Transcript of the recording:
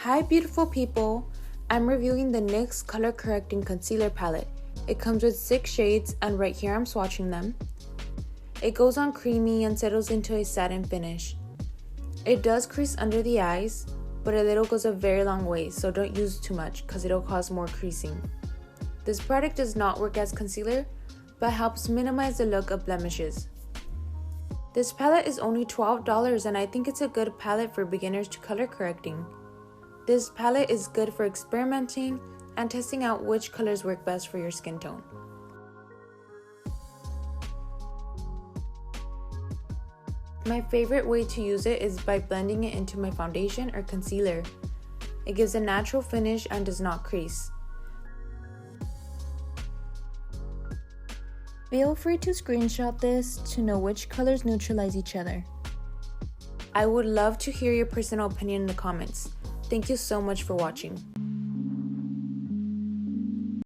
Hi beautiful people, I'm reviewing the NYX Color Correcting Concealer Palette. It comes with 6 shades and right here I'm swatching them. It goes on creamy and settles into a satin finish. It does crease under the eyes, but a little goes a very long way, so don't use too much because it'll cause more creasing. This product does not work as concealer, but helps minimize the look of blemishes. This palette is only $12 and I think it's a good palette for beginners to color correcting. This palette is good for experimenting and testing out which colors work best for your skin tone. My favorite way to use it is by blending it into my foundation or concealer. It gives a natural finish and does not crease. Feel free to screenshot this to know which colors neutralize each other. I would love to hear your personal opinion in the comments. Thank you so much for watching.